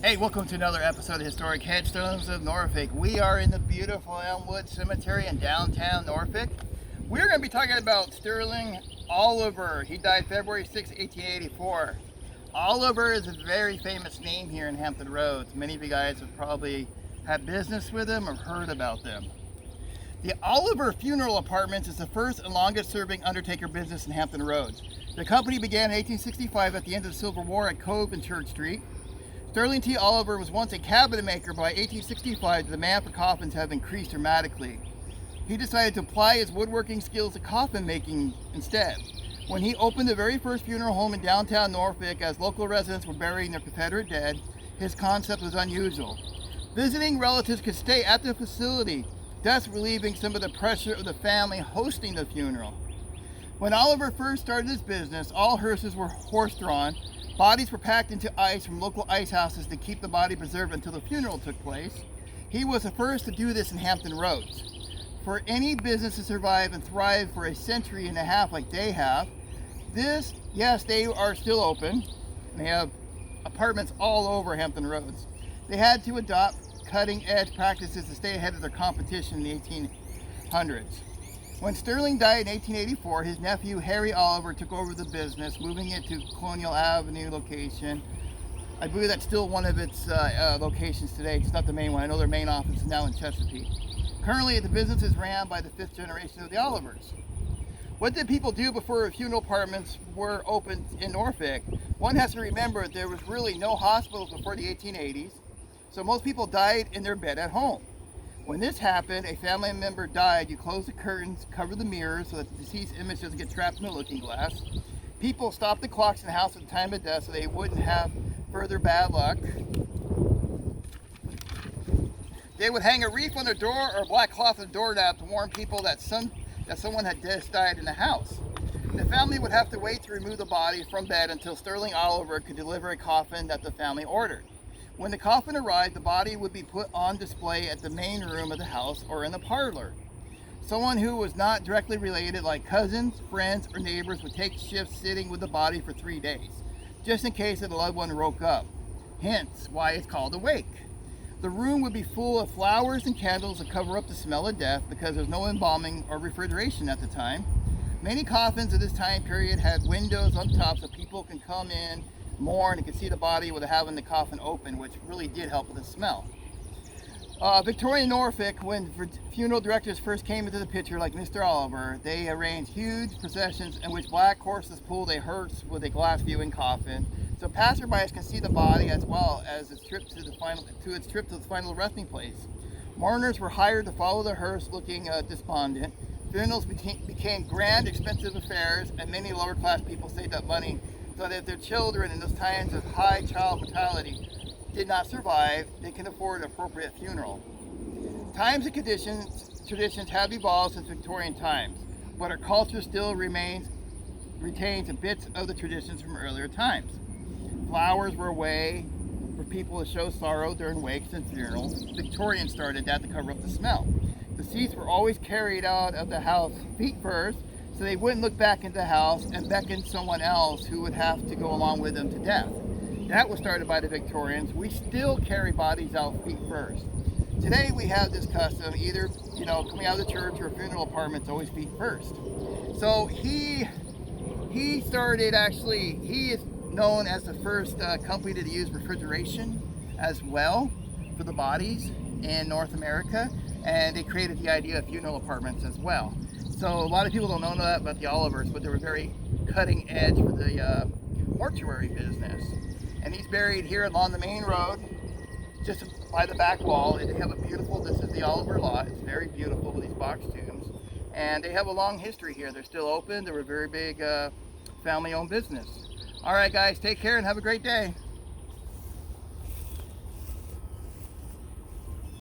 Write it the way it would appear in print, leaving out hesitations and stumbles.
Hey, welcome to another episode of Historic Headstones of Norfolk. We are in the beautiful Elmwood Cemetery in downtown Norfolk. We're going to be talking about Sterling Oliver. He died February 6, 1884. Oliver is a very famous name here in Hampton Roads. Many of you guys have probably had business with him or heard about them. The Oliver Funeral Apartments is the first and longest serving undertaker business in Hampton Roads. The company began in 1865 at the end of the Civil War at Cove and Church Street. Sterling T. Oliver was once a cabinet maker. By 1865, the demand for coffins have increased dramatically. He decided to apply his woodworking skills to coffin making instead. When he opened the very first funeral home in downtown Norfolk, as local residents were burying their Confederate dead, his concept was unusual. Visiting relatives could stay at the facility, thus relieving some of the pressure of the family hosting the funeral. When Oliver first started his business, all hearses were horse-drawn. Bodies were packed into ice from local ice houses to keep the body preserved until the funeral took place. He was the first to do this in Hampton Roads. For any business to survive and thrive for a century and a half like they have, yes, they are still open. They have apartments all over Hampton Roads. They had to adopt cutting-edge practices to stay ahead of their competition in the 1800s. When Sterling died in 1884, his nephew Harry Oliver took over the business, moving it to Colonial Avenue location. I believe that's still one of its locations today. It's not the main one. I know their main office is now in Chesapeake. Currently, the business is ran by the fifth generation of the Olivers. What did people do before funeral apartments were opened in Norfolk? One has to remember there was really no hospitals before the 1880s, so most people died in their bed at home. When this happened, a family member died, you close the curtains, cover the mirrors so that the deceased image doesn't get trapped in the looking glass. People stopped the clocks in the house at the time of death so they wouldn't have further bad luck. They would hang a wreath on their door or a black cloth on the doorknob to warn people that someone had just died in the house. The family would have to wait to remove the body from bed until Sterling Oliver could deliver a coffin that the family ordered. When the coffin arrived, the body would be put on display at the main room of the house or in the parlor. Someone who was not directly related, like cousins, friends, or neighbors, would take shifts sitting with the body for 3 days, just in case that the loved one woke up. Hence why it's called a wake. The room would be full of flowers and candles to cover up the smell of death because there's no embalming or refrigeration at the time. Many coffins of this time period had windows on top so people can come in, mourn, and could see the body without having the coffin open, which really did help with the smell. Victorian Norfolk, when funeral directors first came into the picture, like Mr. Oliver, they arranged huge processions in which black horses pulled a hearse with a glass viewing coffin, so passerbys can see the body as well as its trip to the final resting place. Mourners were hired to follow the hearse, looking despondent. Funerals became grand, expensive affairs, and many lower-class people saved up money so that if their children in those times of high child mortality did not survive, they can afford an appropriate funeral. Times and traditions have evolved since Victorian times, but our culture still retains bits of the traditions from earlier times. Flowers were a way for people to show sorrow during wakes and funerals. Victorians started that to cover up the smell. Deceased were always carried out of the house feet first, so they wouldn't look back into the house and beckon someone else who would have to go along with them to death. That was started by the Victorians. We still carry bodies out feet first. Today we have this custom, either coming out of the church or a funeral apartment, it's always feet first. So he is known as the first company to use refrigeration as well for the bodies in North America, and they created the idea of funeral apartments as well. So a lot of people don't know that about the Olivers, but they were very cutting edge for the mortuary business. And he's buried here along the main road, just by the back wall. And they have this is the Oliver lot. It's very beautiful with these box tombs. And they have a long history here. They're still open. They were a very big family-owned business. All right, guys, take care and have a great day.